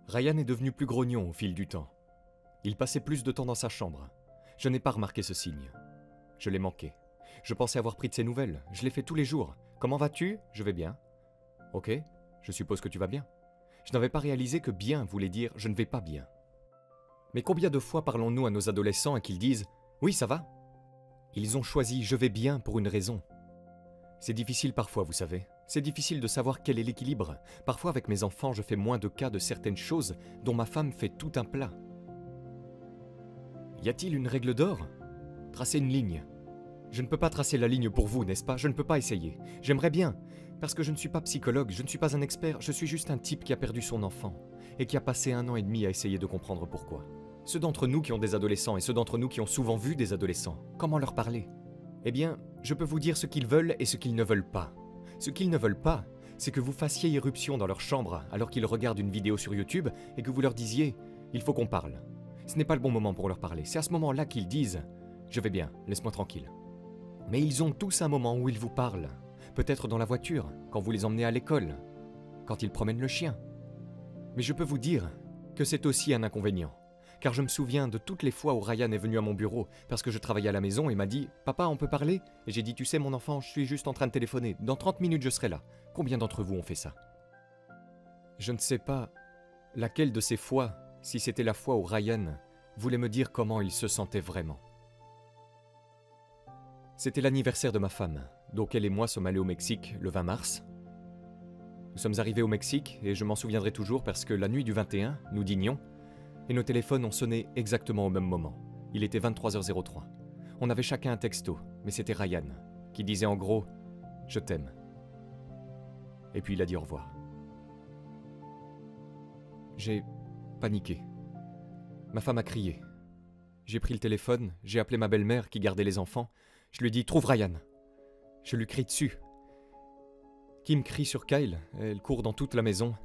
Ryan est devenu plus grognon au fil du temps. Il passait plus de temps dans sa chambre. Je n'ai pas remarqué ce signe. Je l'ai manqué. Je pensais avoir pris de ses nouvelles. Je l'ai fait tous les jours. Comment vas-tu? Je vais bien. Ok, je suppose que tu vas bien. Je n'avais pas réalisé que bien voulait dire je ne vais pas bien. Mais combien de fois parlons-nous à nos adolescents et qu'ils disent oui, ça va? Ils ont choisi je vais bien pour une raison. C'est difficile parfois, vous savez. C'est difficile de savoir quel est l'équilibre. Parfois, avec mes enfants, je fais moins de cas de certaines choses dont ma femme fait tout un plat. Y a-t-il une règle d'or? Tracer une ligne. Je ne peux pas tracer la ligne pour vous, n'est-ce pas? Je ne peux pas essayer. J'aimerais bien, parce que je ne suis pas psychologue, je ne suis pas un expert, je suis juste un type qui a perdu son enfant et qui a passé 1 an et demi à essayer de comprendre pourquoi. Ceux d'entre nous qui ont des adolescents et ceux d'entre nous qui ont souvent vu des adolescents, comment leur parler? Eh bien, je peux vous dire ce qu'ils veulent et ce qu'ils ne veulent pas. Ce qu'ils ne veulent pas, c'est que vous fassiez irruption dans leur chambre alors qu'ils regardent une vidéo sur YouTube et que vous leur disiez « il faut qu'on parle ». Ce n'est pas le bon moment pour leur parler. C'est à ce moment-là qu'ils disent « je vais bien, laisse-moi tranquille ». Mais ils ont tous un moment où ils vous parlent. Peut-être dans la voiture, quand vous les emmenez à l'école, quand ils promènent le chien. Mais je peux vous dire que c'est aussi un inconvénient. Car je me souviens de toutes les fois où Ryan est venu à mon bureau parce que je travaillais à la maison et m'a dit « Papa, on peut parler ?» Et j'ai dit « Tu sais mon enfant, je suis juste en train de téléphoner. Dans 30 minutes, je serai là. » Combien d'entre vous ont fait ça? Je ne sais pas laquelle de ces fois, si c'était la fois où Ryan voulait me dire comment il se sentait vraiment. C'était l'anniversaire de ma femme, donc elle et moi sommes allés au Mexique le 20 mars. Nous sommes arrivés au Mexique et je m'en souviendrai toujours parce que la nuit du 21, nous dînions, et nos téléphones ont sonné exactement au même moment. Il était 23h03. On avait chacun un texto, mais c'était Ryan, qui disait en gros « Je t'aime ». Et puis il a dit au revoir. J'ai paniqué. Ma femme a crié. J'ai pris le téléphone, j'ai appelé ma belle-mère qui gardait les enfants. Je lui ai dit « Trouve Ryan ». Je lui crie dessus. Kim crie sur Kyle, elle court dans toute la maison,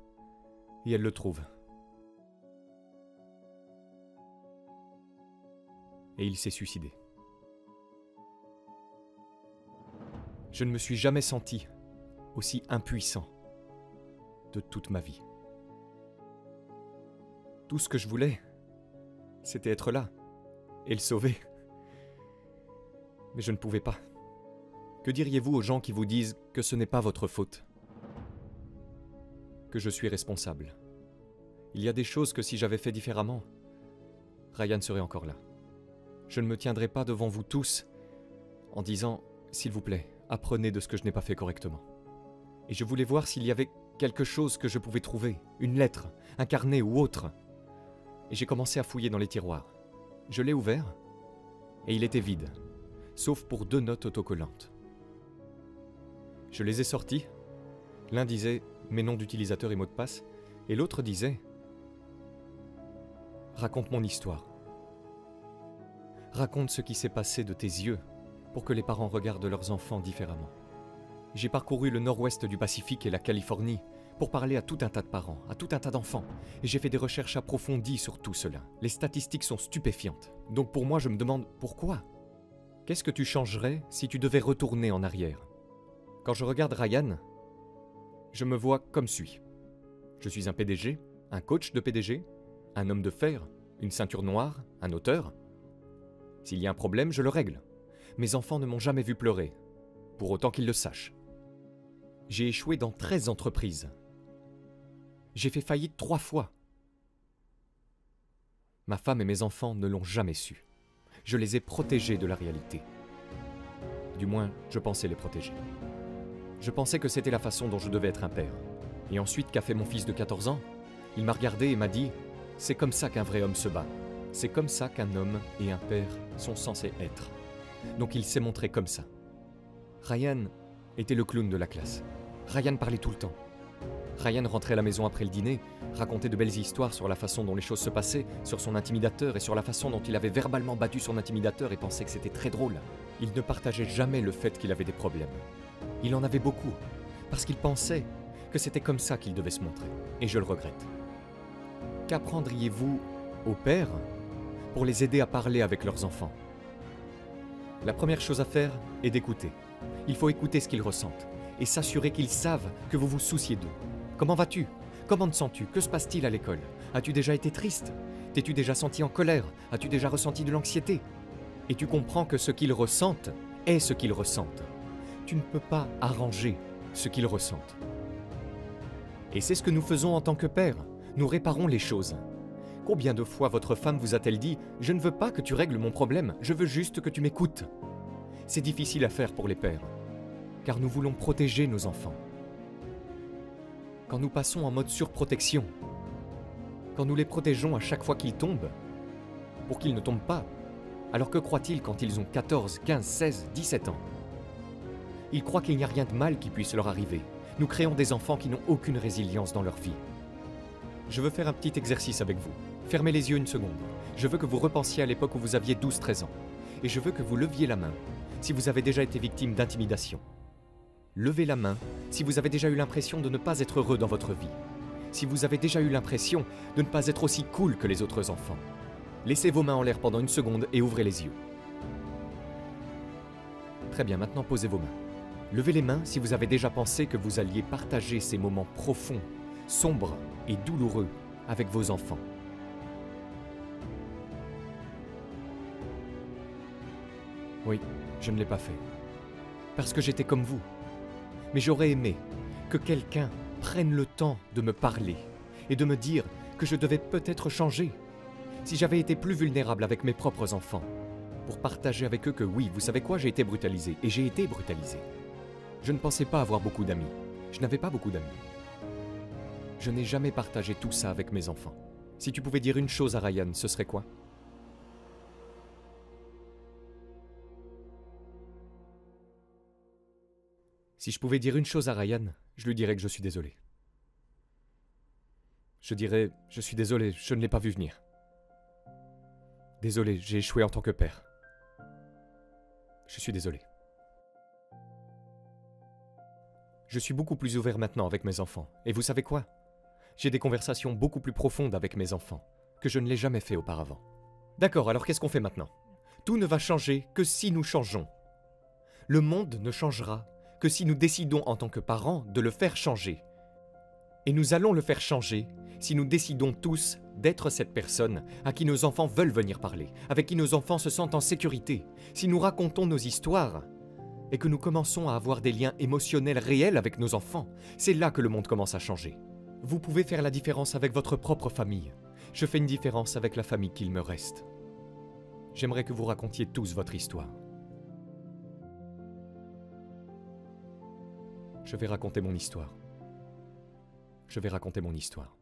et elle le trouve. Et il s'est suicidé. Je ne me suis jamais senti aussi impuissant de toute ma vie. Tout ce que je voulais, c'était être là et le sauver. Mais je ne pouvais pas. Que diriez-vous aux gens qui vous disent que ce n'est pas votre faute? Que je suis responsable. Il y a des choses que si j'avais fait différemment, Ryan serait encore là. Je ne me tiendrai pas devant vous tous en disant « S'il vous plaît, apprenez de ce que je n'ai pas fait correctement ». Et je voulais voir s'il y avait quelque chose que je pouvais trouver, une lettre, un carnet ou autre. Et j'ai commencé à fouiller dans les tiroirs. Je l'ai ouvert et il était vide, sauf pour 2 notes autocollantes. Je les ai sorties. L'un disait « Mes noms d'utilisateurs et mots de passe » et l'autre disait « Raconte mon histoire. Raconte ce qui s'est passé de tes yeux pour que les parents regardent leurs enfants différemment. » J'ai parcouru le nord-ouest du Pacifique et la Californie pour parler à tout un tas de parents, à tout un tas d'enfants. Et j'ai fait des recherches approfondies sur tout cela. Les statistiques sont stupéfiantes. Donc pour moi, je me demande pourquoi? Qu'est-ce que tu changerais si tu devais retourner en arrière? Quand je regarde Ryan, je me vois comme suit. Je suis un PDG, un coach de PDG, un homme de fer, une ceinture noire, un auteur. S'il y a un problème, je le règle. Mes enfants ne m'ont jamais vu pleurer, pour autant qu'ils le sachent. J'ai échoué dans 13 entreprises. J'ai fait faillite 3 fois. Ma femme et mes enfants ne l'ont jamais su. Je les ai protégés de la réalité. Du moins, je pensais les protéger. Je pensais que c'était la façon dont je devais être un père. Et ensuite, qu'a fait mon fils de 14 ans? Il m'a regardé et m'a dit « C'est comme ça qu'un vrai homme se bat. C'est comme ça qu'un homme et un père sont censés être. » Donc il s'est montré comme ça. Ryan était le clown de la classe. Ryan parlait tout le temps. Ryan rentrait à la maison après le dîner, racontait de belles histoires sur la façon dont les choses se passaient, sur son intimidateur et sur la façon dont il avait verbalement battu son intimidateur et pensait que c'était très drôle. Il ne partageait jamais le fait qu'il avait des problèmes. Il en avait beaucoup, parce qu'il pensait que c'était comme ça qu'il devait se montrer. Et je le regrette. Qu'apprendriez-vous aux pères pour les aider à parler avec leurs enfants? La première chose à faire est d'écouter. Il faut écouter ce qu'ils ressentent et s'assurer qu'ils savent que vous vous souciez d'eux. Comment vas-tu? Comment te sens-tu? Que se passe-t-il à l'école? As-tu déjà été triste? T'es-tu déjà senti en colère? As-tu déjà ressenti de l'anxiété? Et tu comprends que ce qu'ils ressentent est ce qu'ils ressentent. Tu ne peux pas arranger ce qu'ils ressentent. Et c'est ce que nous faisons en tant que pères. Nous réparons les choses. Combien de fois votre femme vous a-t-elle dit « Je ne veux pas que tu règles mon problème, je veux juste que tu m'écoutes ». C'est difficile à faire pour les pères, car nous voulons protéger nos enfants. Quand nous passons en mode surprotection, quand nous les protégeons à chaque fois qu'ils tombent, pour qu'ils ne tombent pas, alors que croient-ils quand ils ont 14, 15, 16, 17 ans? Ils croient qu'il n'y a rien de mal qui puisse leur arriver. Nous créons des enfants qui n'ont aucune résilience dans leur vie. Je veux faire un petit exercice avec vous. Fermez les yeux une seconde. Je veux que vous repensiez à l'époque où vous aviez 12-13 ans. Et je veux que vous leviez la main si vous avez déjà été victime d'intimidation. Levez la main si vous avez déjà eu l'impression de ne pas être heureux dans votre vie. Si vous avez déjà eu l'impression de ne pas être aussi cool que les autres enfants. Laissez vos mains en l'air pendant une seconde et ouvrez les yeux. Très bien, maintenant posez vos mains. Levez les mains si vous avez déjà pensé que vous alliez partager ces moments profonds, sombres et douloureux avec vos enfants. Oui, je ne l'ai pas fait. Parce que j'étais comme vous. Mais j'aurais aimé que quelqu'un prenne le temps de me parler et de me dire que je devais peut-être changer. Si j'avais été plus vulnérable avec mes propres enfants, pour partager avec eux que oui, vous savez quoi, j'ai été brutalisé, et j'ai été brutalisé. Je ne pensais pas avoir beaucoup d'amis. Je n'avais pas beaucoup d'amis. Je n'ai jamais partagé tout ça avec mes enfants. Si tu pouvais dire une chose à Ryan, ce serait quoi? Si je pouvais dire une chose à Ryan, je lui dirais que je suis désolé. Je dirais, je suis désolé, je ne l'ai pas vu venir. Désolé, j'ai échoué en tant que père. Je suis désolé. Je suis beaucoup plus ouvert maintenant avec mes enfants. Et vous savez quoi? J'ai des conversations beaucoup plus profondes avec mes enfants que je ne l'ai jamais fait auparavant. D'accord, alors qu'est-ce qu'on fait maintenant? Tout ne va changer que si nous changeons. Le monde ne changera que si nous décidons en tant que parents de le faire changer. Et nous allons le faire changer si nous décidons tous d'être cette personne à qui nos enfants veulent venir parler, avec qui nos enfants se sentent en sécurité, si nous racontons nos histoires et que nous commençons à avoir des liens émotionnels réels avec nos enfants, c'est là que le monde commence à changer. Vous pouvez faire la différence avec votre propre famille. Je fais une différence avec la famille qu'il me reste. J'aimerais que vous racontiez tous votre histoire. Je vais raconter mon histoire. Je vais raconter mon histoire.